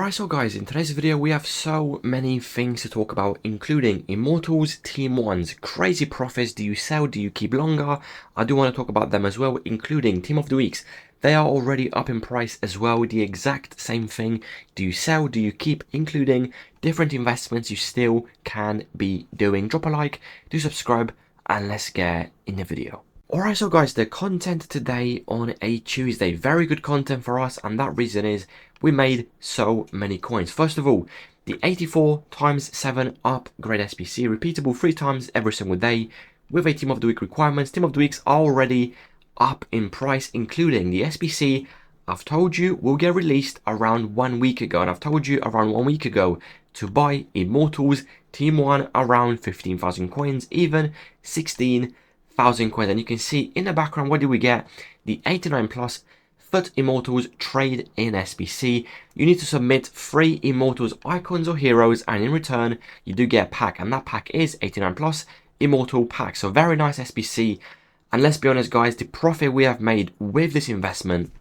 Alright, so guys, in today's video we have so many things to talk about, including Immortals, Team 1's crazy profits. Do you sell? Do you keep longer? I do want to talk about them as well, including Team of the Weeks. They are already up in price as well, the exact same thing. Do you sell? Do you keep? Including different investments you still can be doing. Drop a like, do subscribe, and let's get in the video. Alright, so guys, the content today on a Tuesday, very good content for us, and that reason is we made so many coins. First of all, the 84 times 7 upgrade SBC, repeatable 3 times every single day with a Team of the Week requirements. Team of the Weeks are already up in price, including the SBC I've told you will get released around 1 week ago, and I've told you around 1 week ago to buy Immortals Team 1 around 15,000 coins, even 16,000 coins. And you can see in the background, what did we get? The 89 plus FUT Immortals trade in SBC. You need to submit 3 Immortals icons or heroes, and in return you do get a pack, and that pack is 89 plus Immortal pack. So very nice SBC. And let's be honest guys, the profit we have made with this investment,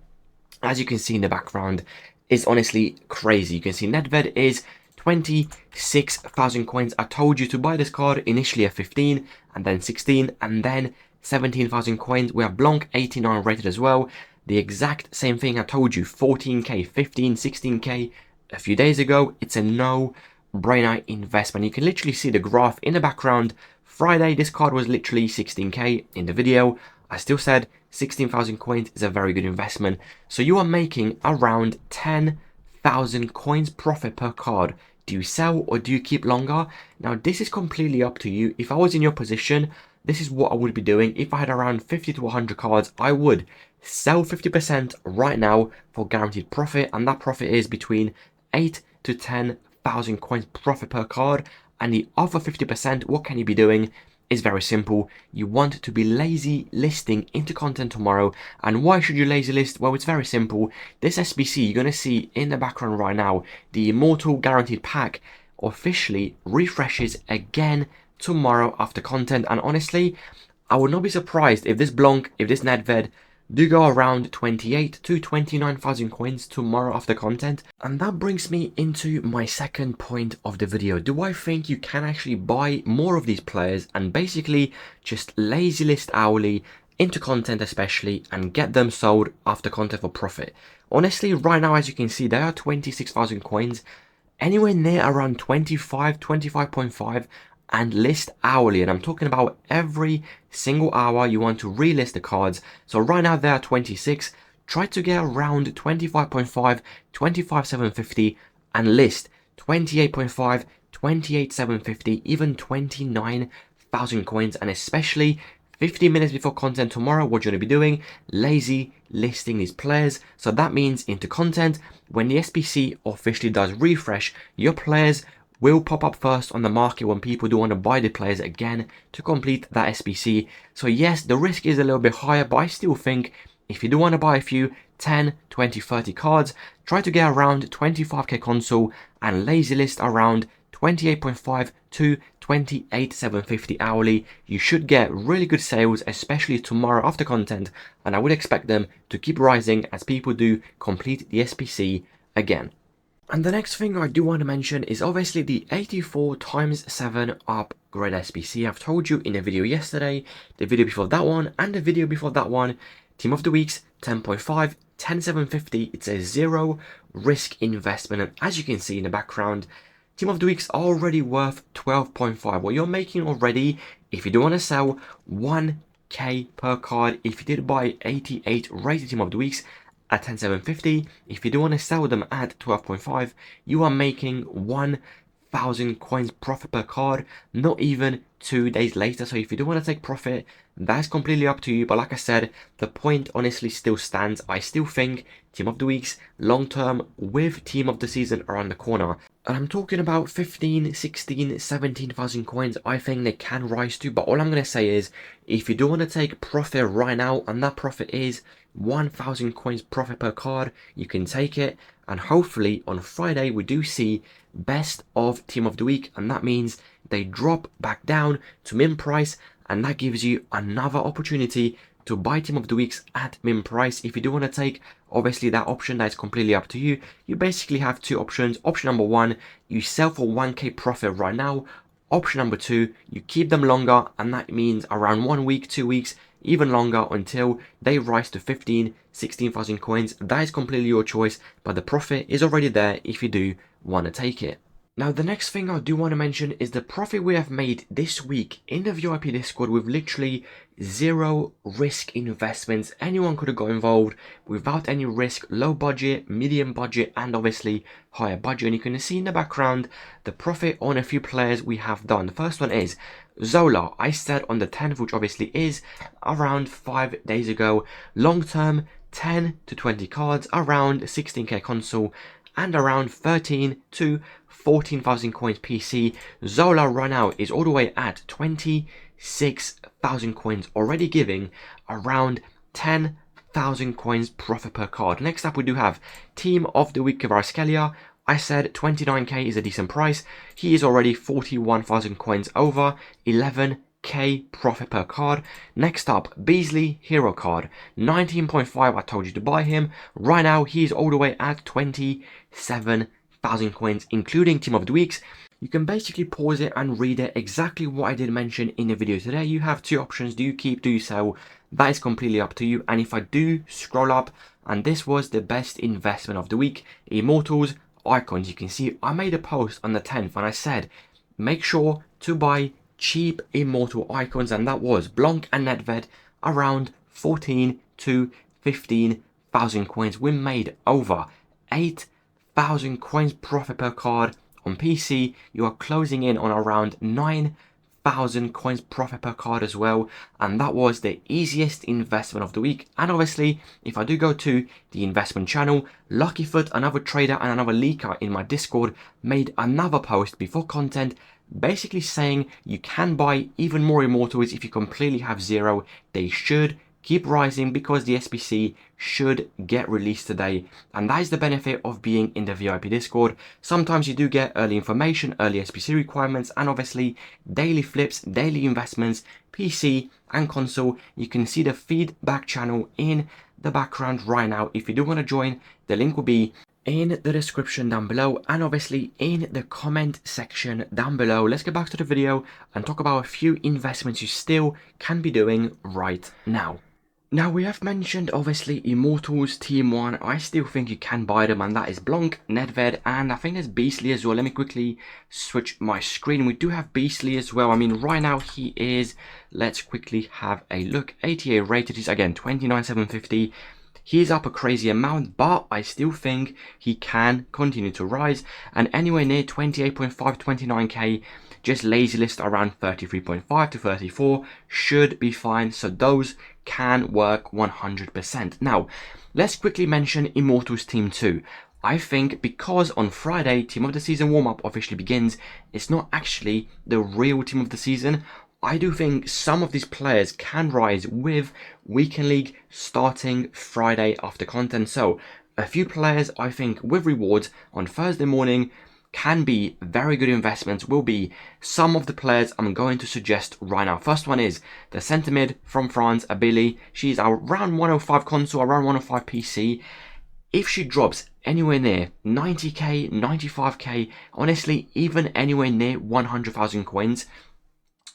as you can see in the background, is honestly crazy. You can see Nedved is 26,000 coins. I told you to buy this card initially at 15 and then 16 and then 17,000 coins. We have Blanc 89 rated as well. The exact same thing I told you, 14k, 15, 16k a few days ago. It's a no-brainer investment. You can literally see the graph in the background. Friday, this card was literally 16k in the video. I still said 16,000 coins is a very good investment. So you are making around 10,000 coins profit per card. Do you sell or do you keep longer? Now, this is completely up to you. If I was in your position, this is what I would be doing. If I had around 50 to 100 cards, I would sell 50% right now for guaranteed profit, and that profit is between 8 to 10,000 coins profit per card. And the other 50%, what can you be doing? Is very simple. You want to be lazy listing into content tomorrow. And why should you lazy list? Well, it's very simple. This SBC you're going to see in the background right now, the Immortal guaranteed pack, officially refreshes again tomorrow after content. And honestly, I would not be surprised if this Blanc, if this Nedved do go around 28 to 29,000 coins tomorrow after content. And that brings me into my second point of the video. Do I think you can actually buy more of these players and basically just lazy list hourly into content especially and get them sold after content for profit? Honestly, right now, as you can see, they are 26,000 coins, anywhere near around 25, 25.5, and list hourly. And I'm talking about every single hour you want to relist the cards. So right now they are 26. Try to get around 25.5, 25,750 and list 28.5, 28,750, even 29,000 coins. And especially 15 minutes before content tomorrow, what you're going to be doing, lazy listing these players. So that means into content, when the SBC officially does refresh, your players will pop up first on the market when people do want to buy the players again to complete that SBC. So yes, the risk is a little bit higher, but I still think if you do want to buy a few 10, 20, 30 cards, try to get around 25k console and lazy list around 28.5 to 28,750 hourly. You should get really good sales, especially tomorrow after content, and I would expect them to keep rising as people do complete the SBC again. And the next thing I do want to mention is obviously the 84 times 7 upgrade SBC. I've told you in the video yesterday, the video before that one, and the video before that one, Team of the Weeks 10.5, 10,750. It's a zero risk investment. And as you can see in the background, Team of the Weeks are already worth 12.5. What you're making already, if you do want to sell 1k per card, if you did buy 88 rated Team of the Weeks at 10,750, if you do want to sell them at 12.5, you are making 1,000 coins profit per card, not even 2 days later. So if you do want to take profit, that's completely up to you. But like I said, the point honestly still stands. I still think Team of the Weeks long term with Team of the Season around the corner. And I'm talking about 15, 16, 17,000 coins. I think they can rise to. But all I'm going to say is, if you do want to take profit right now, and that profit is 1,000 coins profit per card, you can take it. And hopefully on Friday we do see best of Team of the Week, and that means they drop back down to min price, and that gives you another opportunity to buy Team of the Weeks at min price. If you do want to take obviously that option, that is completely up to you. You basically have two options. Option number one, you sell for 1k profit right now. Option number two, you keep them longer, and that means around 1 week, 2 weeks, even longer, until they rise to 16,000 coins. That is completely your choice, but the profit is already there if you do want to take it. Now, the next thing I do want to mention is the profit we have made this week in the VIP Discord with literally zero risk investments. Anyone could have got involved without any risk, low budget, medium budget, and obviously higher budget. And you can see in the background the profit on a few players we have done. The first one is Zola. I said on the 10th, which obviously is around 5 days ago, long term 10 to 20 cards, around 16k console, and around 13 to 14,000 coins PC. Zola right now is all the way at 26,000 coins, already giving around 10,000 coins profit per card. Next up, we do have Team of the Week Kvaratskhelia. I said 29k is a decent price. He is already 41,000 coins over, 11k profit per card. Next up, Beasley Hero card, 19.5. I told you to buy him. Right now, he's all the way at 27,000 coins, including Team of the Weeks. You can basically pause it and read it, exactly what I did mention in the video today. You have two options: do you keep, do you sell? That is completely up to you. And if I do scroll up, and this was the best investment of the week, Immortals icons. You can see I made a post on the 10th and I said make sure to buy cheap Immortal icons, and that was Blanc and Nedved, around 14 to 15,000 coins. We made over 8,000 coins profit per card. On PC, you are closing in on around 9,000 coins profit per card as well, and that was the easiest investment of the week. And obviously, if I do go to the investment channel, Luckyfoot, another trader and another leaker in my Discord, made another post before content basically saying you can buy even more Immortals if you completely have zero. They should keep rising because the SBC should get released today, and that is the benefit of being in the VIP Discord. Sometimes you do get early information, early SBC requirements, and obviously daily flips, daily investments, PC and console. You can see the feedback channel in the background right now. If you do want to join, the link will be in the description down below, and obviously in the comment section down below. Let's get back to the video and talk about a few investments you still can be doing right now. Now, we have mentioned obviously Immortals Team 1. I still think you can buy them, and that is Blanc, Nedved, and I think there's Beasley as well. Let me quickly switch my screen. We do have Beasley as well. I mean, right now he is, let's quickly have a look, 88 rated. He's again 29,750. He's up a crazy amount, but I still think he can continue to rise, and anywhere near 28.5, 29k, just lazy list around 33.5 to 34 should be fine. So those can work 100%. Now, let's quickly mention Immortals Team 2. I think because on Friday, Team of the Season warm-up officially begins, it's not actually the real Team of the Season. I do think some of these players can rise with Weekend League starting Friday after content. So a few players I think with rewards on Thursday morning can be very good investments, will be some of the players I'm going to suggest right now. First one is the centre mid from France, Abili. She's around 105 console, around 105 PC. If she drops anywhere near 90k, 95k, honestly, even anywhere near 100,000 coins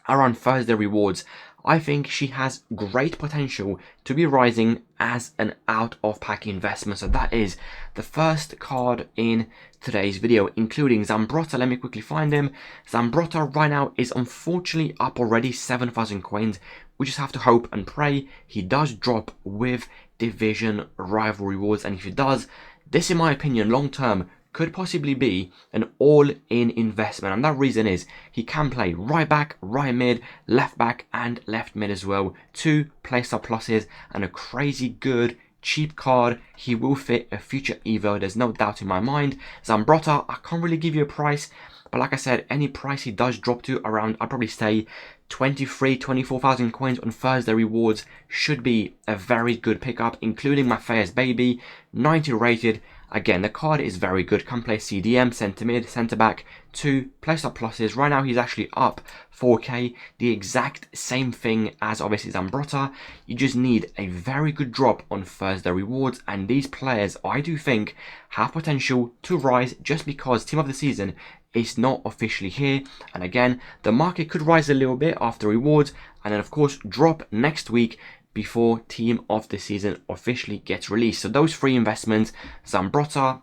around Thursday rewards, I think she has great potential to be rising as an out of pack investment. So that is the first card in today's video, including Zambrotta. Let me quickly find him. Zambrotta right now is unfortunately up already 7,000 coins. We just have to hope and pray he does drop with division rival rewards, and if he does, this in my opinion long term could possibly be an all-in investment, and that reason is he can play right back, right mid, left back and left mid as well. 2 playstyle pluses and a crazy good cheap card. He will fit a future Evo, there's no doubt in my mind. Zambrotta, I can't really give you a price, but like I said, any price he does drop to around, I'd probably say 24,000 coins on Thursday rewards should be a very good pickup, including Matthias Baby, 90 rated, Again, the card is very good. Can play CDM, centre mid, centre back, 2 plus pluses. Right now he's actually up 4k, the exact same thing as obviously Zambrotta. You just need a very good drop on Thursday rewards, and these players I do think have potential to rise just because team of the season is not officially here. And again, the market could rise a little bit after rewards and then of course drop next week before team of the season officially gets released. So those 3 investments, Zambrotta,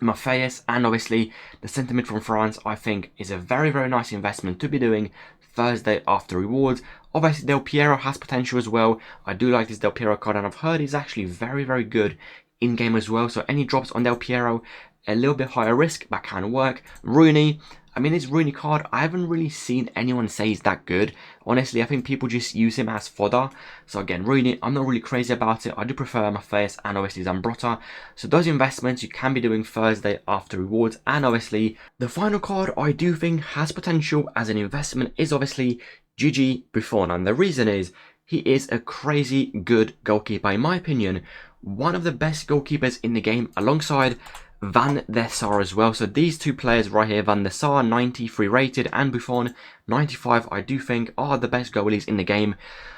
Matthias, and obviously the centre mid from France, I think is a very, very nice investment to be doing Thursday after rewards. Obviously Del Piero has potential as well. I do like this Del Piero card, and I've heard he's actually very, very good in game as well. So any drops on Del Piero, a little bit higher risk, but can work. Rooney, I mean, this Rooney card, I haven't really seen anyone say he's that good. Honestly, I think people just use him as fodder. So again, Rooney, I'm not really crazy about it. I do prefer Matthias and obviously Zambrotta. So those investments you can be doing Thursday after rewards. And obviously, the final card I do think has potential as an investment is obviously Gigi Buffon. And the reason is, he is a crazy good goalkeeper. In my opinion, one of the best goalkeepers in the game alongside Van der Sar as well. So these 2 players right here, Van der Sar 93 rated and Buffon 95, I do think are the best goalies in the game.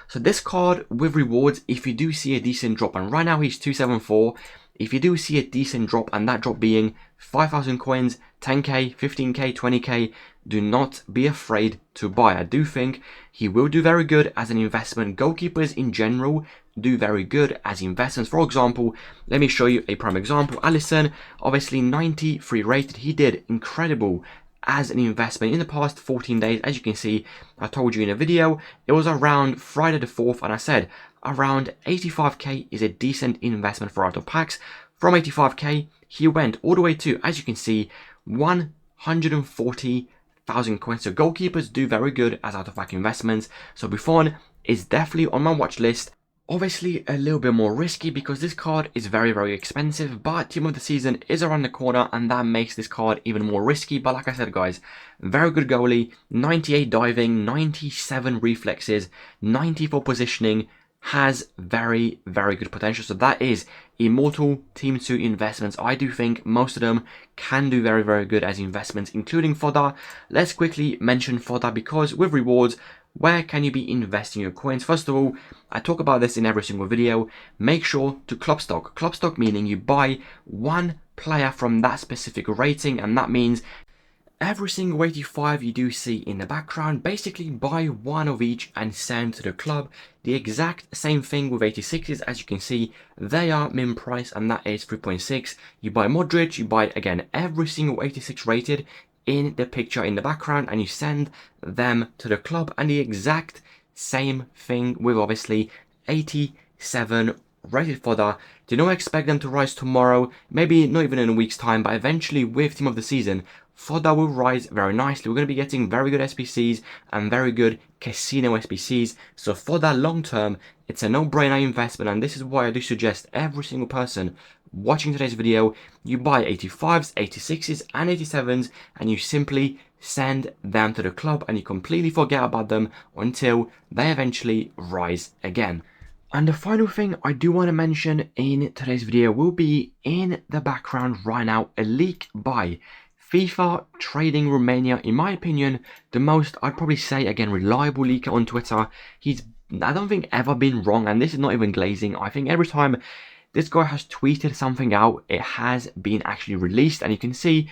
So this card with rewards, if you do see a decent drop, and right now he's 274, if you do see a decent drop, and that drop being 5,000 coins, 10k, 15k, 20k, do not be afraid to buy. I do think he will do very good as an investment. Goalkeepers in general do very good as investments. For example, let me show you a prime example. Alisson, obviously 93 rated. He did incredible as an investment in the past 14 days. As you can see, I told you in a video, it was around Friday the 4th, and I said around 85k is a decent investment for out of packs. From 85k, he went all the way to, as you can see, 140,000 coins. So goalkeepers do very good as out of pack investments. So Buffon is definitely on my watch list. Obviously a little bit more risky because this card is very, very expensive, but team of the season is around the corner and that makes this card even more risky. But like I said, guys, very good goalie, 98 diving, 97 reflexes, 94 positioning, has very, very good potential. So that is Immortal Team 2 investments. I do think most of them can do very, very good as investments, including fodder. Let's quickly mention fodder because with rewards, where can you be investing your coins? First of all, I talk about this in every single video. Make sure to club stock. Club stock meaning you buy one player from that specific rating, and that means every single 85 you do see in the background, basically buy one of each and send to the club. The exact same thing with 86s. As you can see, they are min price and that is 3.6. You buy Modric, you buy again every single 86 rated in the picture in the background and you send them to the club. And the exact same thing with obviously 87 rated fodder. Do not expect them to rise tomorrow, maybe not even in a week's time, but eventually with team of the season, fodder will rise very nicely. We're going to be getting very good SBCs and very good casino SBCs. So fodder long term, it's a no-brainer investment, and this is why I do suggest every single person watching today's video, you buy 85s, 86s and 87s and you simply send them to the club and you completely forget about them until they eventually rise again. And the final thing I do want to mention in today's video will be in the background right now, a leak by FIFA Trading Romania. In my opinion, the most, I'd probably say, again, reliable leaker on Twitter. He's, I don't think, ever been wrong, and this is not even glazing. I think every time this guy has tweeted something out, it has been actually released. And you can see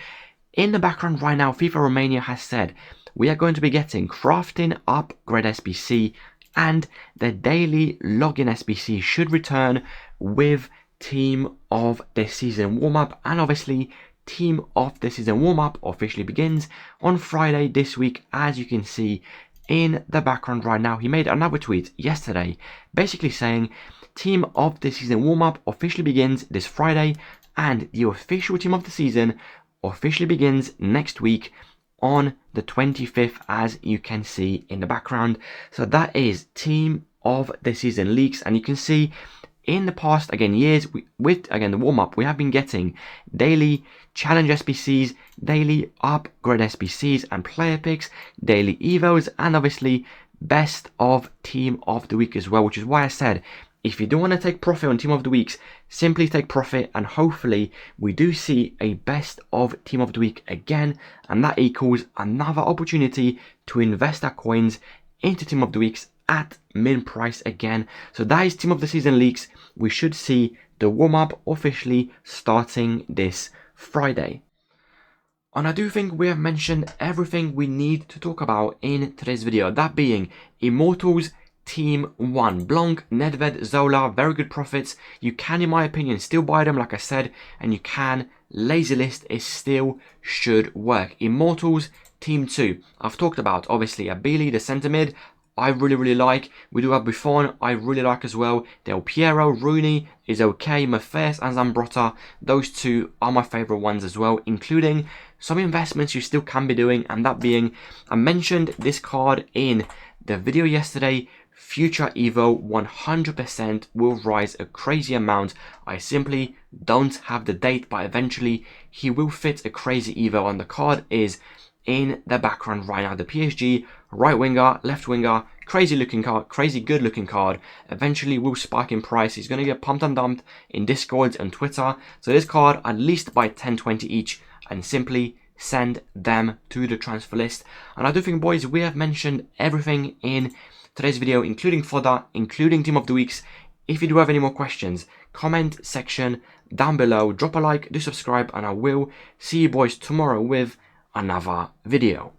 in the background right now, FIFA Romania has said, we are going to be getting crafting upgrade SBC and the daily login SBC should return with team of the season warm-up. And obviously, team of the season warm-up officially begins on Friday this week. As you can see in the background right now, he made another tweet yesterday basically saying team of the season warm-up officially begins this Friday and the official team of the season officially begins next week on the 25th, as you can see in the background. So that is team of the season leaks, and you can see in the past, again, years, with again the warm-up, we have been getting daily challenge SBCs, daily upgrade SBCs and player picks, daily evos, and obviously best of team of the week as well, which is why I said If you don't want to take profit on Team of the Weeks, simply take profit, and hopefully we do see a best of Team of the Week again, and that equals another opportunity to invest our coins into Team of the Weeks at min price again. So that is Team of the Season leaks. We should see the warm-up officially starting this Friday. And I do think we have mentioned everything we need to talk about in today's video, that being Immortals Team 1. Blanc, Nedved, Zola, very good profits. You can, in my opinion, still buy them, like I said, and you can. Lazy list is still should work. Immortals Team 2. I've talked about, obviously, Abili, the centre mid. I really like. We do have Buffon, I really like as well. Del Piero, Rooney is okay. Matthias and Zambrotta, those two are my favourite ones as well, including some investments you still can be doing, and that being, I mentioned this card in the video yesterday, Future Evo 100% will rise a crazy amount. I simply don't have the date, but eventually he will fit a crazy Evo, and the card is in the background right now. The PSG right winger, left winger, crazy looking card, crazy good looking card, eventually will spike in price. He's going to get pumped and dumped in Discord and Twitter. So this card, at least buy 10-20 each and simply send them to the transfer list. And I do think, boys, we have mentioned everything in today's video, including fodder, including Team of the Weeks. If you do have any more questions, comment section down below, drop a like, do subscribe, and I will see you boys tomorrow with another video.